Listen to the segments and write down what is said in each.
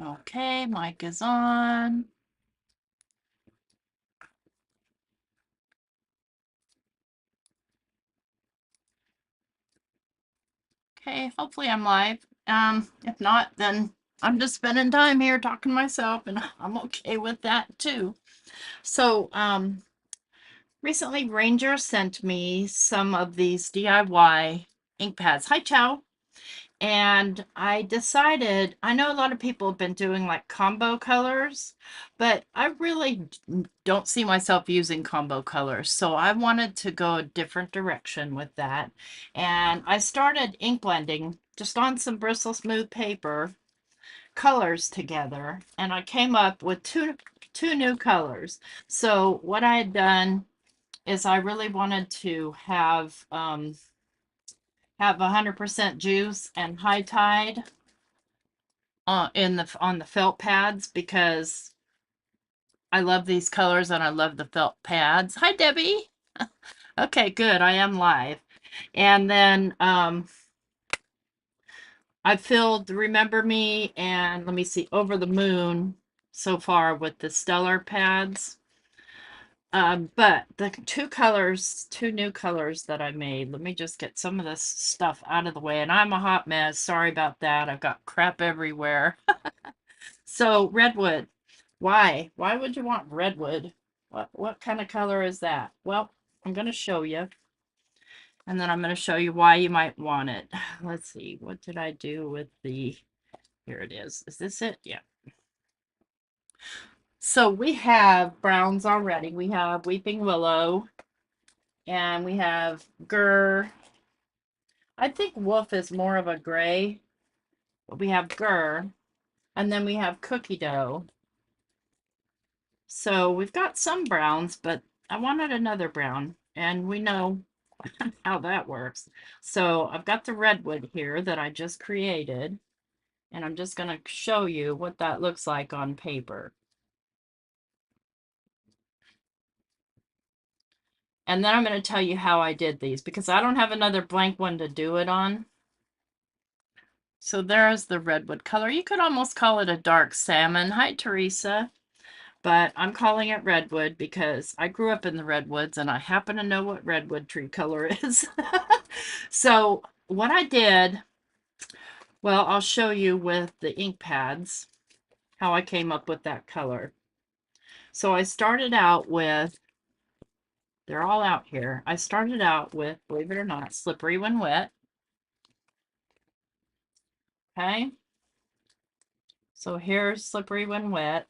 Okay, mic is on. Okay, hopefully I'm live. If not, then I'm just spending time here talking to myself, and I'm okay with that too. So, recently Ranger sent me some of these DIY ink pads. Hi, Chow. And I decided, I know a lot of people have been doing like combo colors, but I really don't see myself using combo colors. So I wanted to go a different direction with that. And I started ink blending just on some Bristol Smooth paper colors together. And I came up with two new colors. So what I had done is I really wanted to have 100% juice and high tide on the felt pads because I love these colors and I love the felt pads. Hi, Debbie. Okay, good. I am live. And then I filled Remember Me and let me see, Over the Moon so far with the Stellar pads. But the two new colors that I made, let me just get some of this stuff out of the way. And I'm a hot mess. Sorry about that. I've got crap everywhere. So redwood, why? Why would you want redwood? What kind of color is that? Well, I'm going to show you, and then I'm going to show you why you might want it. Let's see, what did I do with the, here it is. Is this it? Yeah. So we have browns already. We have Weeping Willow, and we have Gur. I think Wolf is more of a gray, but we have Gur, and then we have Cookie Dough. So we've got some browns, but I wanted another brown, and we know how that works. So I've got the redwood here that I just created, and I'm just going to show you what that looks like on paper. And then I'm going to tell you how I did these because I don't have another blank one to do it on. So there's the redwood color. You could almost call it a dark salmon. Hi, Teresa. But I'm calling it redwood because I grew up in the redwoods and I happen to know what redwood tree color is. So what I did, well, I'll show you with the ink pads how I came up with that color. So I started out with, they're all out here. I started out with, believe it or not, Slippery When Wet. Okay. So here's Slippery When Wet.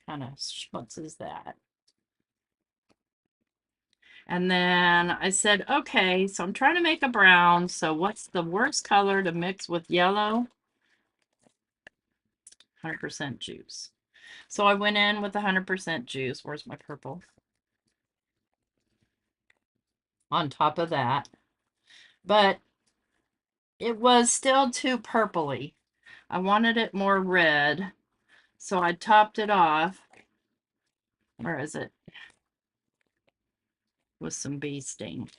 Kind of schmutz is that. And then I said, okay, so I'm trying to make a brown. So what's the worst color to mix with yellow? 100% juice. So I went in with 100% juice. Where's my purple? On top of that. But it was still too purpley. I wanted it more red. So I topped it off. Where is it? With some bee sting.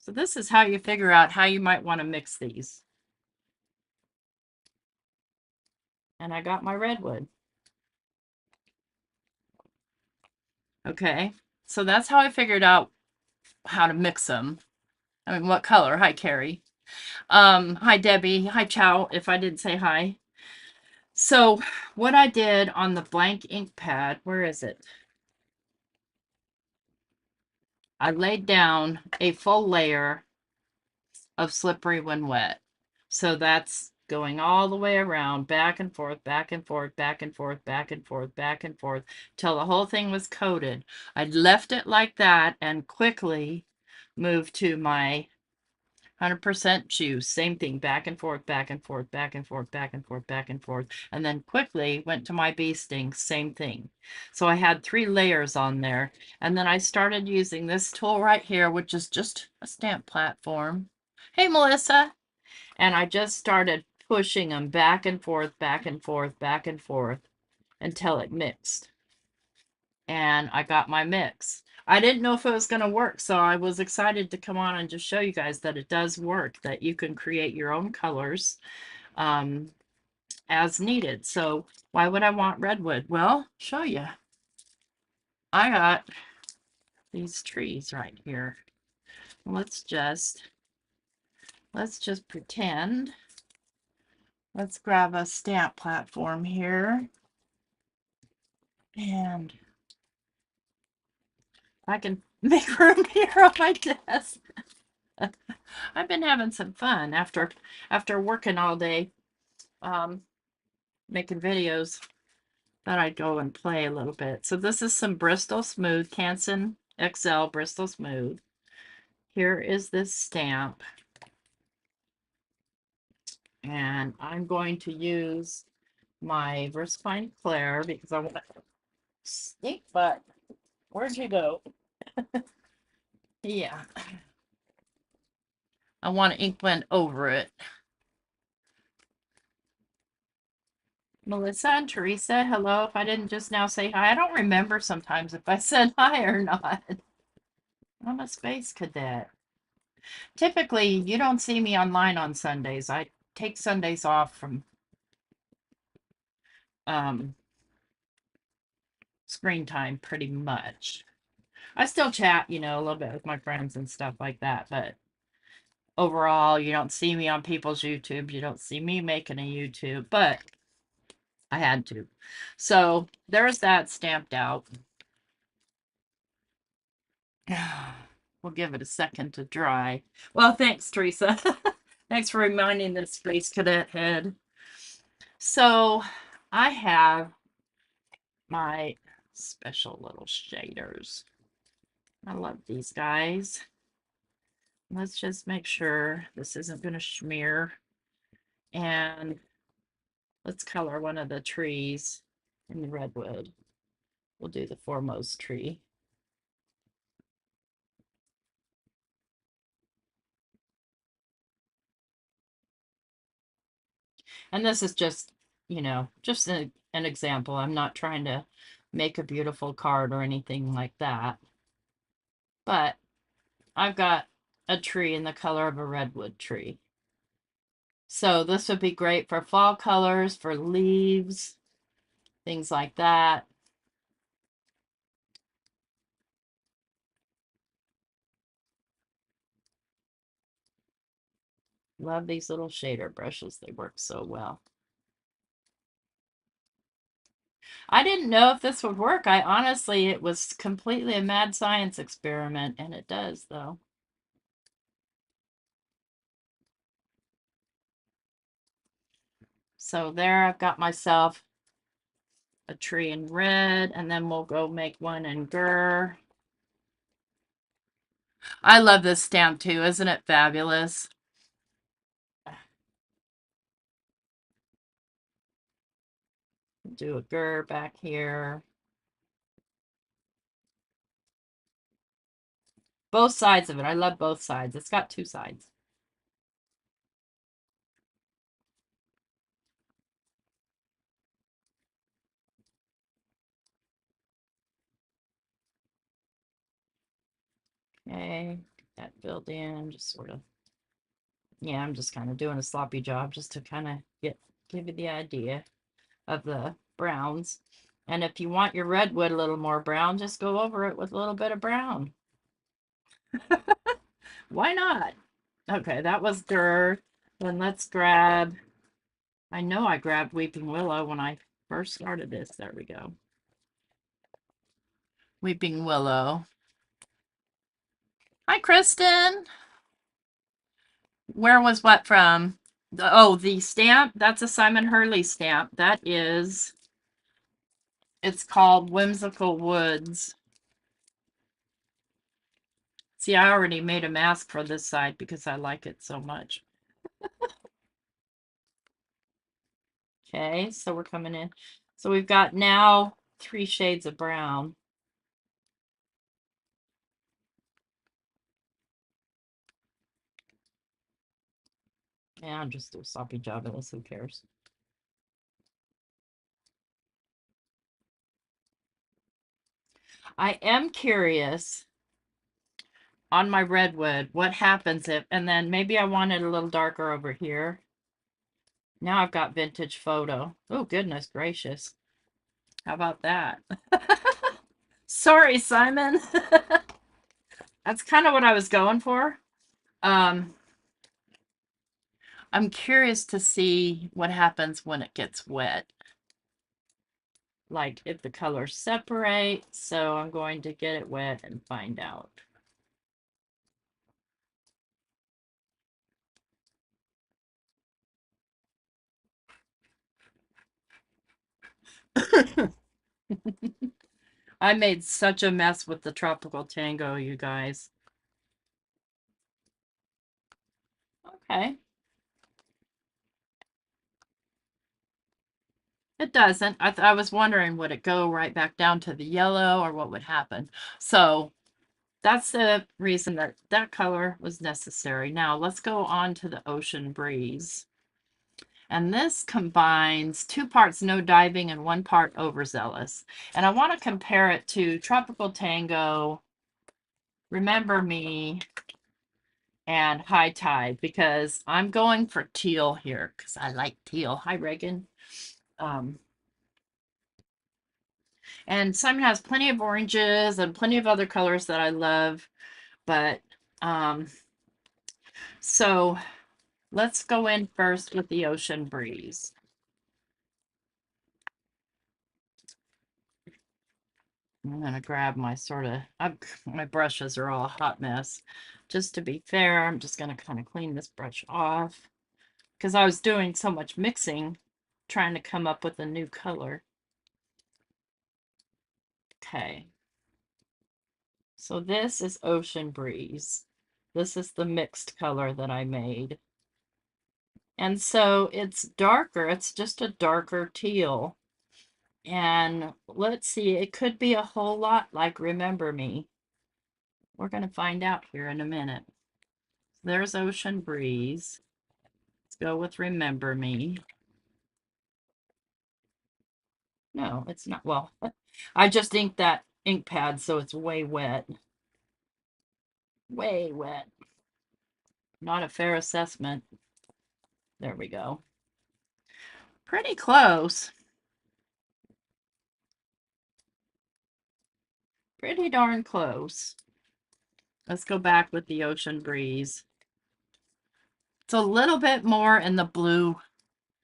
So this is how you figure out how you might want to mix these. And I got my redwood. Okay, so that's how I figured out how to mix them. I mean, what color? Hi, Carrie. Hi, Debbie. Hi, Chow, if I didn't say hi. So what I did on the blank ink pad, where is it? I laid down a full layer of Slippery When Wet. So that's going all the way around, back and forth, back and forth, back and forth, back and forth, back and forth, till the whole thing was coated. I left it like that and quickly moved to my 100% juice. Same thing, back and forth, back and forth, back and forth, back and forth, back and forth. And then quickly went to my bee sting, same thing. So I had 3 layers on there. And then I started using this tool right here, which is just a stamp platform. Hey, Melissa. And I just started pushing them back and forth, back and forth, back and forth until it mixed. And I got my mix. I didn't know if it was going to work, so I was excited to come on and just show you guys that it does work, that you can create your own colors. as needed. So why would I want redwood? Well, show you. I got these trees right here. Let's just pretend. Let's grab a stamp platform here. And I can make room here on my desk. I've been having some fun after working all day, making videos. Thought I'd go and play a little bit. So this is some Bristol Smooth, Canson XL Bristol Smooth. Here is this stamp. And I'm going to use my VersaFine Claire because I want to sneak, but where'd you go? Yeah. I want to ink blend over it. Melissa and Teresa, hello. If I didn't just now say hi, I don't remember sometimes if I said hi or not. I'm a space cadet. Typically, you don't see me online on Sundays. I take Sundays off from screen time pretty much. I still chat, you know, a little bit with my friends and stuff like that, but overall, you don't see me on people's YouTube. You don't see me making a YouTube, but I had to. So there's that stamped out. We'll give it a second to dry. Well, thanks, Teresa. Thanks for reminding the Space Cadet head. So I have my special little shaders. I love these guys. Let's just make sure this isn't going to smear. And let's color one of the trees in the redwood. We'll do the foremost tree. And this is just, you know, just an example. I'm not trying to make a beautiful card or anything like that. But I've got a tree in the color of a redwood tree. So this would be great for fall colors, for leaves, things like that. Love these little shader brushes. They work so well. I didn't know if this would work. I honestly, it was completely a mad science experiment, and it does, though. So there I've got myself a tree in red, and then we'll go make one in Gur. I love this stamp too. Isn't it fabulous? Do a Gur back here. Both sides of it. I love both sides. It's got two sides. Okay, get that filled in, just sort of, yeah, I'm just kind of doing a sloppy job just to kind of give you the idea of the browns. And if you want your redwood a little more brown, just go over it with a little bit of brown. Why not? Okay, that was Gur. Then let's grab, I know I grabbed Weeping Willow when I first started this. There we go. Weeping Willow. Hi, Kristen. Where was what from? Oh, the stamp. That's a Simon Hurley stamp. That is, it's called Whimsical Woods. See, I already made a mask for this side because I like it so much. Okay, so we're coming in. So we've got now 3 shades of brown. Yeah, I'll just do a sloppy job of this. Who cares? I am curious on my redwood what happens if, and then maybe I want it a little darker over here. Now I've got vintage photo. Oh, goodness gracious. How about that? Sorry, Simon. That's kind of what I was going for. Um, I'm curious to see what happens when it gets wet. Like if the colors separate. So I'm going to get it wet and find out. I made such a mess with the tropical tango, you guys. Okay. It doesn't. I was wondering, would it go right back down to the yellow or what would happen? So that's the reason that that color was necessary. Now let's go on to the Ocean Breeze. And this combines 2 parts no diving and 1 part overzealous. And I want to compare it to Tropical Tango, Remember Me, and High Tide because I'm going for teal here because I like teal. Hi, Reagan. Um, and Simon has plenty of oranges and plenty of other colors that I love. But um, so let's go in first with the Ocean Breeze. I'm gonna grab my my brushes are all a hot mess. Just to be fair, I'm just gonna kind of clean this brush off because I was doing so much mixing, trying to come up with a new color. Okay, so this is Ocean Breeze. This is the mixed color that I made. And so it's darker, it's just a darker teal. And let's see, it could be a whole lot like Remember Me. We're going to find out here in a minute. There's Ocean Breeze. Let's go with Remember Me. No, it's not. Well, I just inked that ink pad, so it's way wet. Way wet. Not a fair assessment. There we go. Pretty close. Pretty darn close. Let's go back with the Ocean Breeze. It's a little bit more in the blue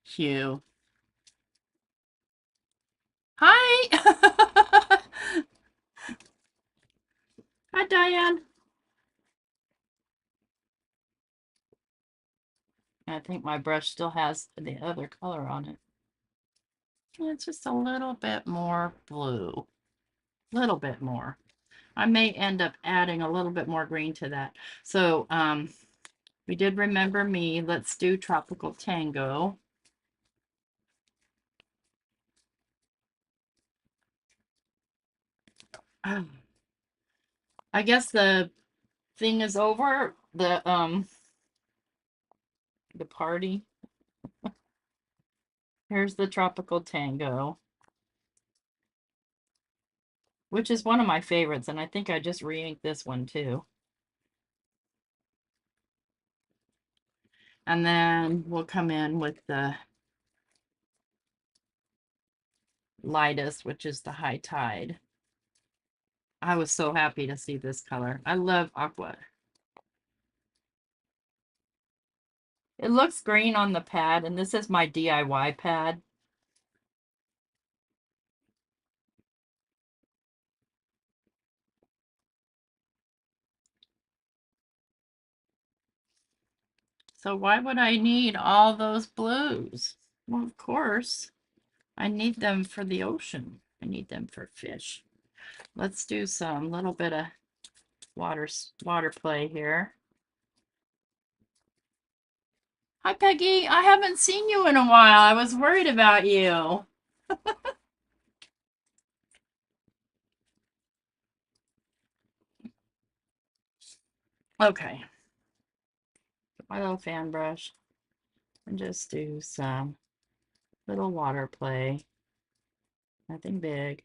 hue. Hi! Hi, Diane. I think my brush still has the other color on it. It's just a little bit more blue. Little bit more. I may end up adding a little bit more green to that. So we did Remember Me. Let's do Tropical Tango. I guess the thing is over. The party. Here's the Tropical Tango, which is one of my favorites, and I think I just re-inked this one too. And then we'll come in with the lightest, which is the High Tide. I was so happy to see this color. I love aqua. It looks green on the pad, and this is my DIY pad. So why would I need all those blues? Well, of course, I need them for the ocean. I need them for fish. Let's do some little bit of water play here. Hi, Peggy. I haven't seen you in a while. I was worried about you. Okay. My little fan brush and just do some little water play. Nothing big.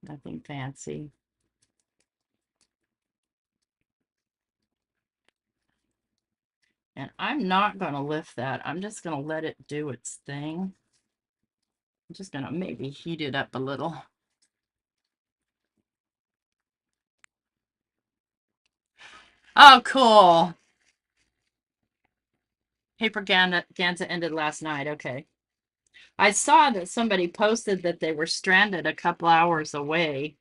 Nothing fancy. And I'm not going to lift that. I'm just going to let it do its thing. I'm just going to maybe heat it up a little. Oh, cool. Paper Ganza ended last night. Okay. I saw that somebody posted that they were stranded a couple hours away.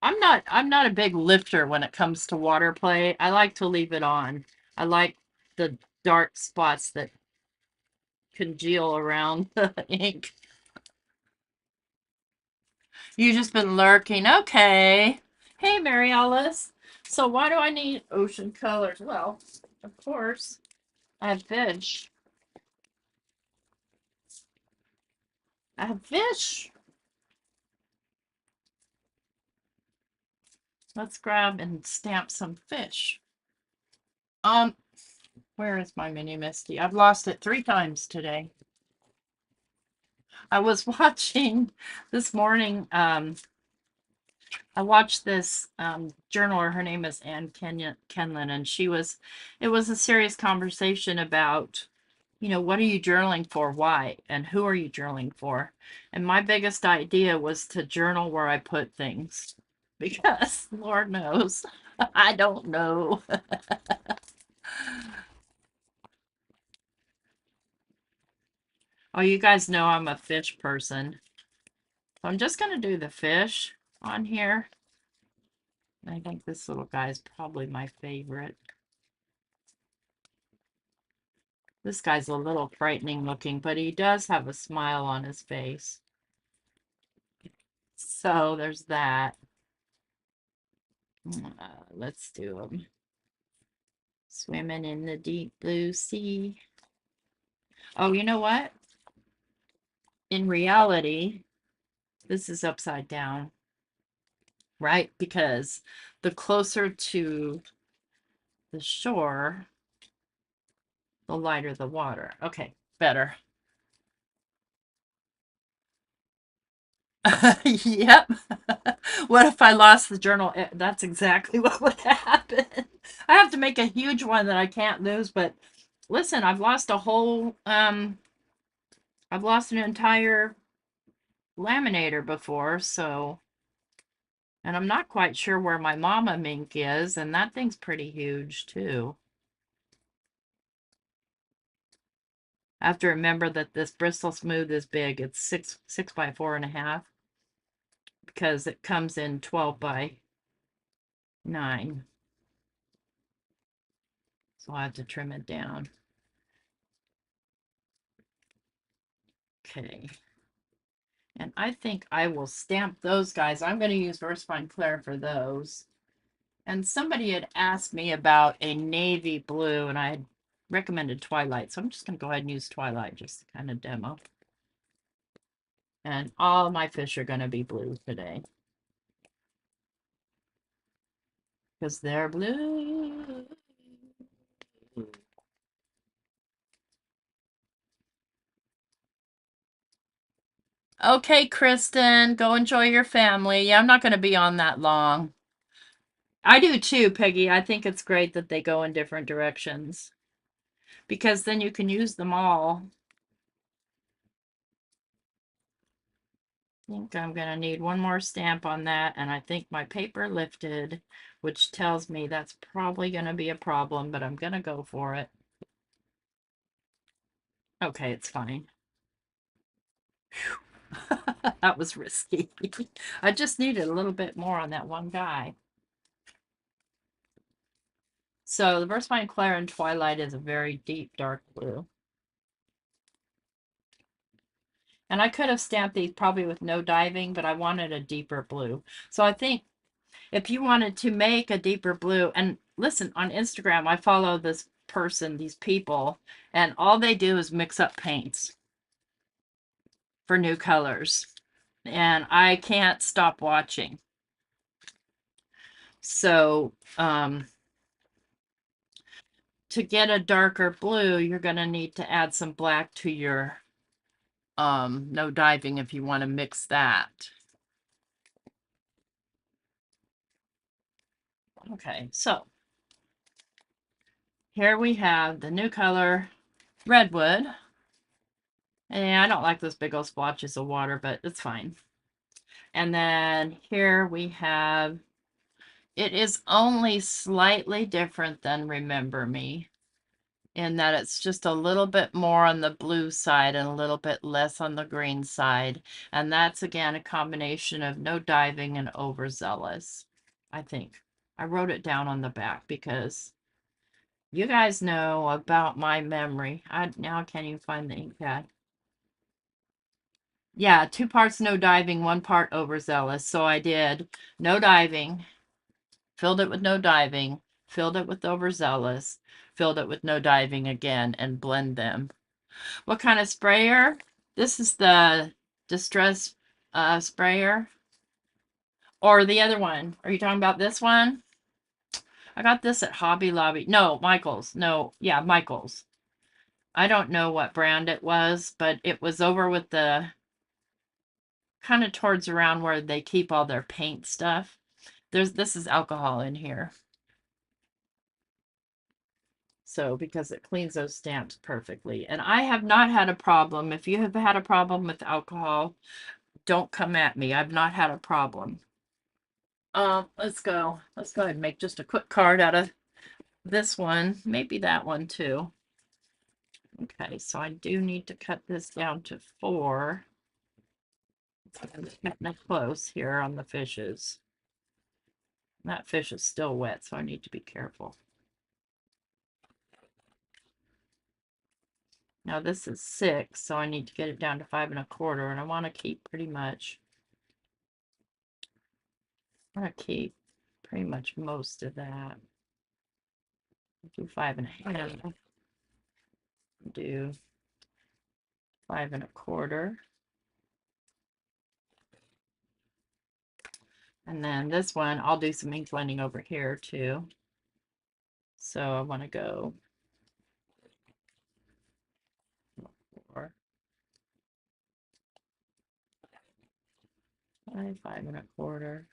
I'm not a big lifter when it comes to water play. I like to leave it on. I like the dark spots that congeal around the ink. You just been lurking. Okay. Hey, Mary Alice. So why do I need ocean colors? Well, of course, I have fish. I have fish. Let's grab and stamp some fish. Um, where is my mini Misty? I've lost it 3 times today. I was watching this morning. I watched this journaler. Her name is Ann Kenlin, and it was a serious conversation about, what are you journaling for? Why? And who are you journaling for? And my biggest idea was to journal where I put things because Lord knows, I don't know. Oh, you guys know I'm a fish person. So I'm just going to do the fish on here. I think this little guy is probably my favorite. This guy's a little frightening looking, but he does have a smile on his face. So there's that. Let's do him. Swimming in the deep blue sea. Oh, you know what? In reality, this is upside down, right? Because the closer to the shore, the lighter the water. Okay, better. Yep. What if I lost the journal? That's exactly what would happen. I have to make a huge one that I can't lose, but listen, I've lost an entire laminator before, so, and I'm not quite sure where my mama mink is, and that thing's pretty huge too. I have to remember that this Bristol Smooth is big. It's six by 4.5 because it comes in 12 by 9. So I have to trim it down. Okay. And I think I will stamp those guys. I'm going to use VersaFine Clair for those. And somebody had asked me about a navy blue, and I had recommended Twilight. So I'm just going to go ahead and use Twilight just to kind of demo. And all my fish are going to be blue today. Because they're blue. Okay, Kristen, go enjoy your family. Yeah, I'm not going to be on that long. I do too, Peggy. I think it's great that they go in different directions because then you can use them all. I think I'm going to need one more stamp on that, and I think my paper lifted, which tells me that's probably going to be a problem, but I'm going to go for it. Okay, it's fine. That was risky. I just needed a little bit more on that one guy. So the VersaFine Clair in Twilight is a very deep dark blue. And I could have stamped these probably with no diving, but I wanted a deeper blue. So I think if you wanted to make a deeper blue, and listen, on Instagram, I follow this person, these people, and all they do is mix up paints for new colors. And I can't stop watching. So, to get a darker blue, you're going to need to add some black to your no diving if you want to mix that. Okay, so here we have the new color, Redwood. And I don't like those big old splotches of water, but it's fine. And then here we have, it is only slightly different than Remember Me, in that it's just a little bit more on the blue side and a little bit less on the green side. And that's again a combination of no diving and overzealous, I think. I wrote it down on the back because you guys know about my memory. Now can you find the ink pad? Yeah, 2 parts no diving, 1 part overzealous. So I did no diving, filled it with no diving, filled it with overzealous, filled it with no diving again, and blend them. What kind of sprayer? This is the Distress sprayer. Or the other one. Are you talking about this one? I got this at Hobby Lobby. No, Michael's. No, yeah, Michael's. I don't know what brand it was, but it was over with the kind of towards around where they keep all their paint stuff. This is alcohol in here. So because it cleans those stamps perfectly. And I have not had a problem. If you have had a problem with alcohol, don't come at me. I've not had a problem. Let's go. Let's go ahead and make just a quick card out of this one. Maybe that one too. Okay, so I do need to cut this down to 4. It's getting close here on the fishes. That fish is still wet, so I need to be careful. Now this is 6, so I need to get it down to 5 1/4, and I want to keep pretty much. I want to keep pretty much most of that. Do 5 1/2. Do 5 1/4. And then this one, I'll do some ink blending over here too. So I want to go 4, 5, 5 1/4.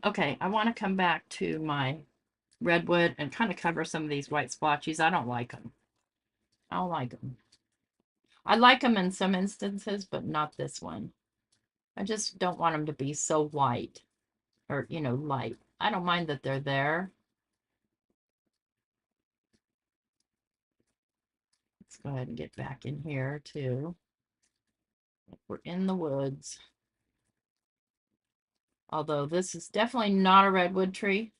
Okay, I want to come back to my Redwood and kind of cover some of these white splotches. I don't like them. I don't like them. I like them in some instances, but not this one. I just don't want them to be so white or, light. I don't mind that they're there. Let's go ahead and get back in here too. We're in the woods. Although this is definitely not a redwood tree.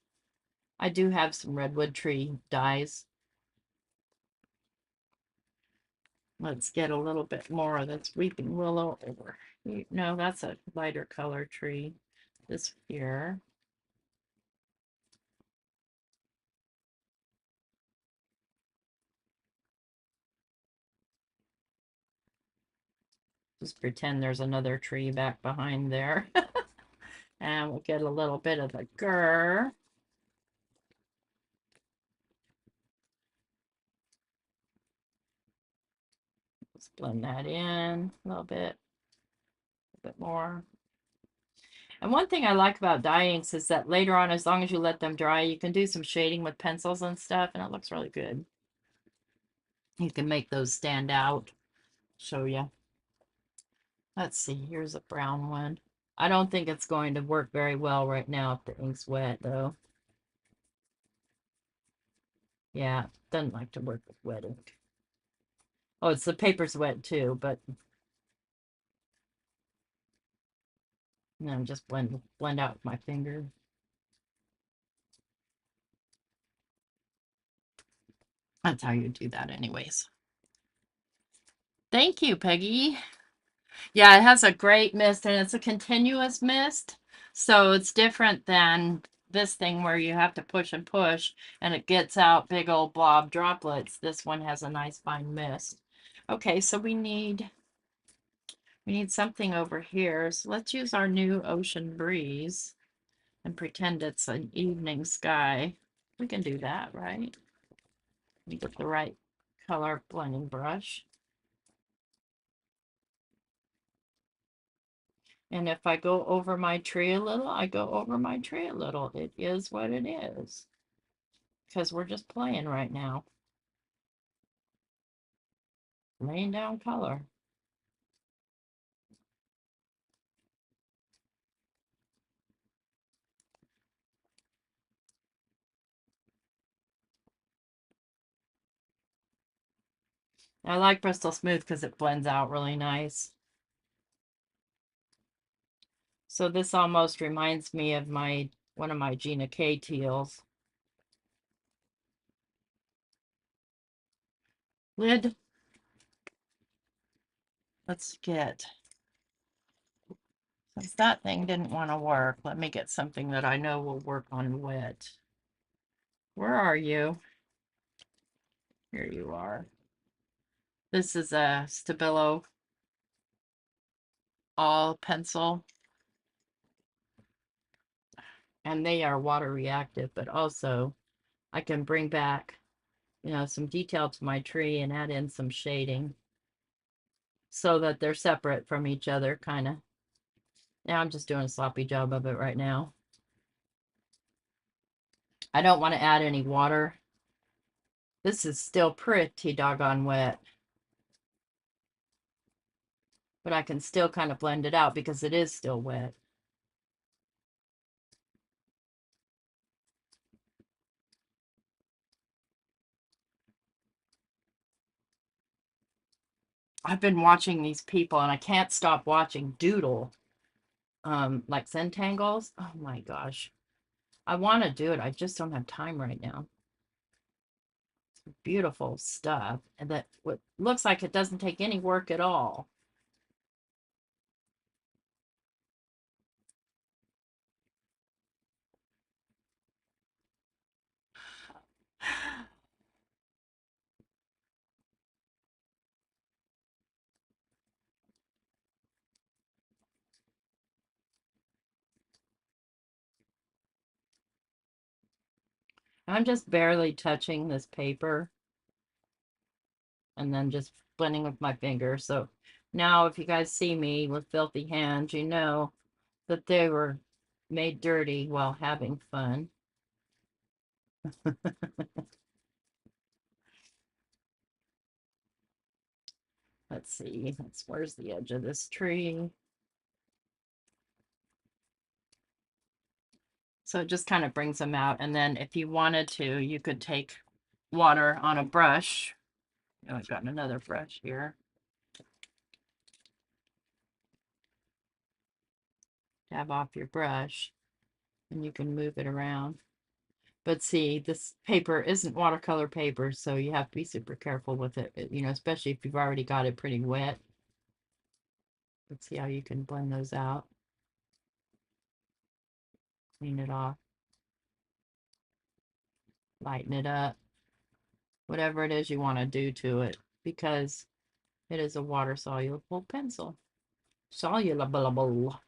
I do have some redwood tree dyes. Let's get a little bit more of this weeping willow over here. No, that's a lighter color tree. This here. Just pretend there's another tree back behind there. And we'll get a little bit of the grr. Let's blend that in a little bit more. And one thing I like about dye inks is that later on, as long as you let them dry, you can do some shading with pencils and stuff, and it looks really good. You can make those stand out. Show you. Let's see, here's a brown one. I don't think it's going to work very well right now if the ink's wet, though. Yeah, doesn't like to work with wet ink. Oh, it's the paper's wet too, but no, just blend out with my finger. That's how you do that anyways. Thank you, Peggy. Yeah, it has a great mist and it's a continuous mist. So it's different than this thing where you have to push and push and it gets out big old blob droplets. This one has a nice fine mist. Okay, so we need something over here. So let's use our new ocean breeze and pretend it's an evening sky. We can do that, right? Let me get the right color blending brush. And if I go over my tree a little, I go over my tree a little. It is what it is. Because we're just playing right now. Laying down color. I like Bristol Smooth because it blends out really nice. So this almost reminds me of one of my Gina K teals. Lid. Let's get, since that thing didn't want to work, let me get something that I know will work on wet. Where are you? Here you are. This is a Stabilo all pencil, and they are water reactive, but also I can bring back, some detail to my tree and add in some shading so that they're separate from each other, kind of. Now I'm just doing a sloppy job of it right now. I don't want to add any water. This is still pretty doggone wet, but I can still kind of blend it out because it is still wet. I've been watching these people and I can't stop watching doodle, like Centangles. Oh my gosh. I want to do it. I just don't have time right now. It's beautiful stuff. And that what looks like it doesn't take any work at all. I'm just barely touching this paper and then just blending with my finger. So now if you guys see me with filthy hands, you know that they were made dirty while having fun. Let's see, where's the edge of this tree? So it just kind of brings them out. And then if you wanted to, you could take water on a brush. Oh, I've got another brush here. Dab off your brush and you can move it around. But see, this paper isn't watercolor paper, so you have to be super careful with it, especially if you've already got it pretty wet. Let's see how you can blend those out. Clean it off. Lighten it up. Whatever it is you want to do to it, because it is a water-soluble pencil. Soluble.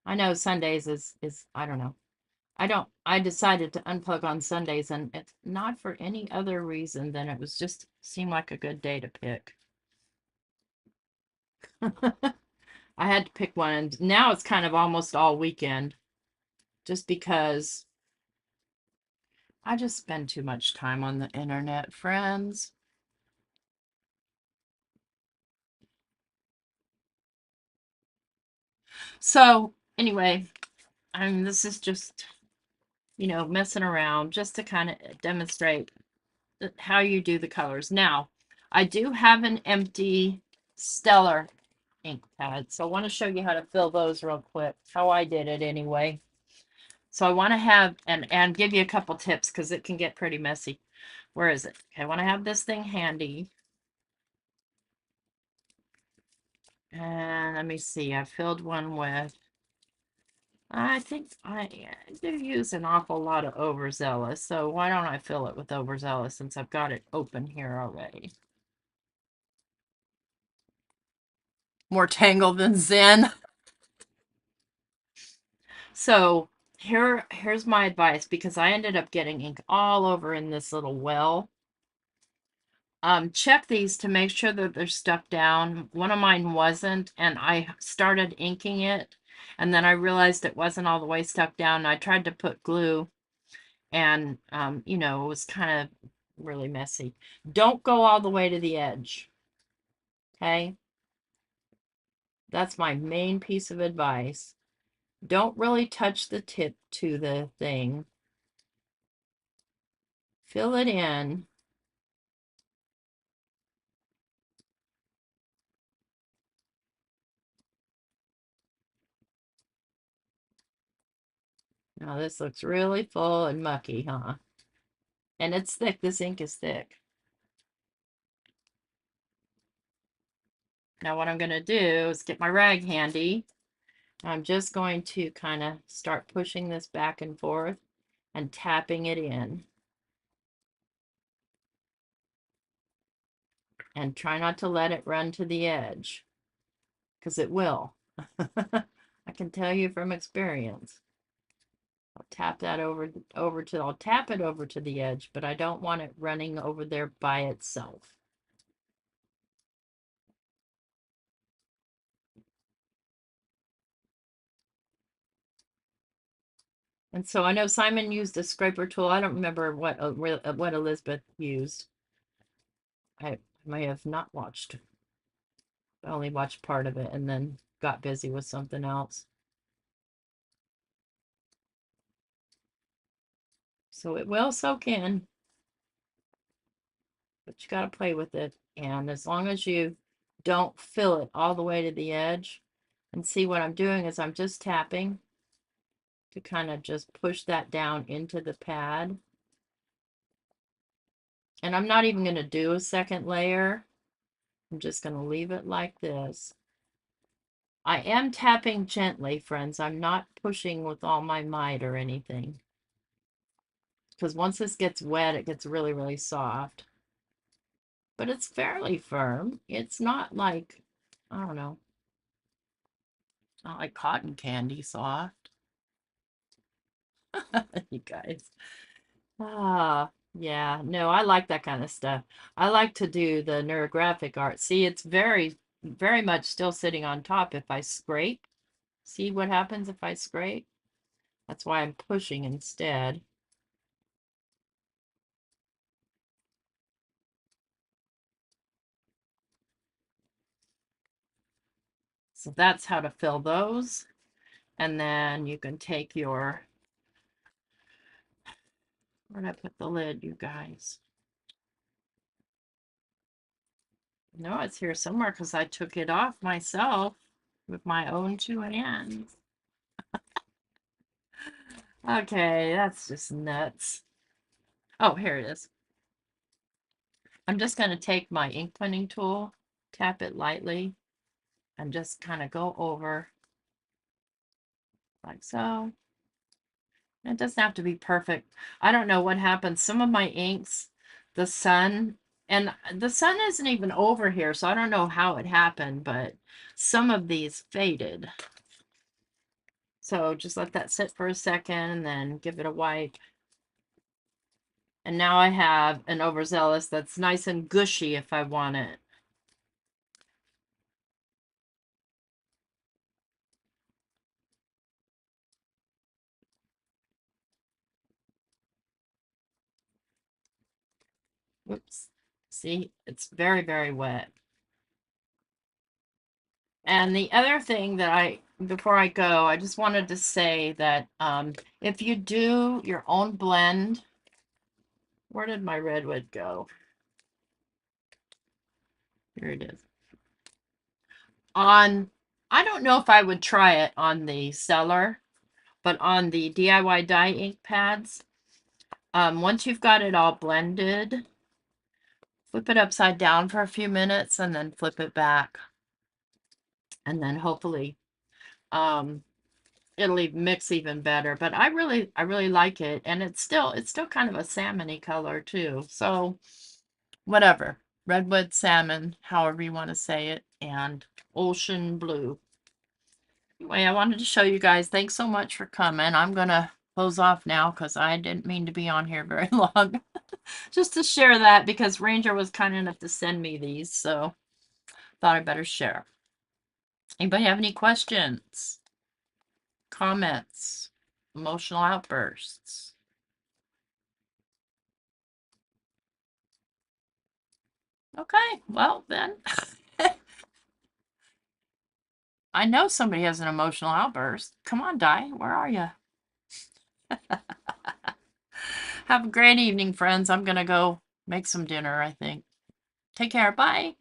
I know Sundays is I don't know. I decided to unplug on Sundays, and it's not for any other reason than it was just seemed like a good day to pick. I had to pick one, and now it's kind of almost all weekend just because I just spend too much time on the internet, friends. So, anyway, this is just, messing around just to kind of demonstrate how you do the colors. Now, I do have an empty Stellar ink pad, so I want to show you how to fill those real quick, how I did it anyway. So I want to have, and give you a couple tips because it can get pretty messy. Where is it? Okay, I want to have this thing handy. And let me see, I filled one with, I think I do use an awful lot of overzealous, so why don't I fill it with overzealous since I've got it open here already. more tangle than Zen. So here's my advice, because I ended up getting ink all over in this little well. Check these to make sure that they're stuck down. One of mine wasn't, and I started inking it, and then I realized it wasn't all the way stuck down. I tried to put glue, and you know, it was kind of really messy. Don't go all the way to the edge. Okay? That's my main piece of advice. Don't really touch the tip to the thing. Fill it in. Now this looks really full and mucky, huh? And it's thick. This ink is thick. Now what I'm going to do is get my rag handy. I'm just going to kind of start pushing this back and forth and tapping it in. And try not to let it run to the edge, because it will. I can tell you from experience. I'll tap that I'll tap it over to the edge, but I don't want it running over there by itself. And so I know Simon used a scraper tool. I don't remember what Elizabeth used. I may have not watched. I only watched part of it and then got busy with something else. So it will soak in, but you got to play with it. And as long as you don't fill it all the way to the edge, and see what I'm doing is I'm just tapping to kind of just push that down into the pad. And I'm not even going to do a second layer. I'm just going to leave it like this. I am tapping gently, friends. I'm not pushing with all my might or anything. Because once this gets wet, it gets really, really soft. But it's fairly firm. It's not like, I don't know, it's not like cotton candy soft. You guys. Ah, yeah. No, I like that kind of stuff. I like to do the neurographic art. See, it's very, very much still sitting on top if I scrape. See what happens if I scrape? That's why I'm pushing instead. So that's how to fill those. And then you can take your, where did I put the lid, you guys? No, it's here somewhere because I took it off myself with my own two hands. Okay, that's just nuts. Oh, here it is. I'm just going to take my ink blending tool, tap it lightly, and just kind of go over like so. It doesn't have to be perfect. I don't know what happens. Some of my inks, the sun, and the sun isn't even over here, so I don't know how it happened, but some of these faded. So just let that sit for a second and then give it a wipe. And now I have an overzealous that's nice and gushy if I want it. Whoops. See, it's very, very wet. And the other thing that before I go, I just wanted to say that if you do your own blend, where did my redwood go? Here it is. I don't know if I would try it on the seller, but on the DIY dye ink pads, once you've got it all blended, flip it upside down for a few minutes and then flip it back. And then hopefully it'll mix even better. But I really like it, and it's still kind of a salmony color too. So whatever, redwood salmon, however you want to say it. And ocean blue. Anyway, I wanted to show you guys. Thanks so much for coming. I'm going to close off now because I didn't mean to be on here very long. Just to share that because Ranger was kind enough to send me these, so thought I'd better share. Anybody have any questions, comments, emotional outbursts? Okay, well then. I know somebody has an emotional outburst. Come on, Di, where are you? Have a great evening, friends. I'm going to go make some dinner, I think. Take care. Bye.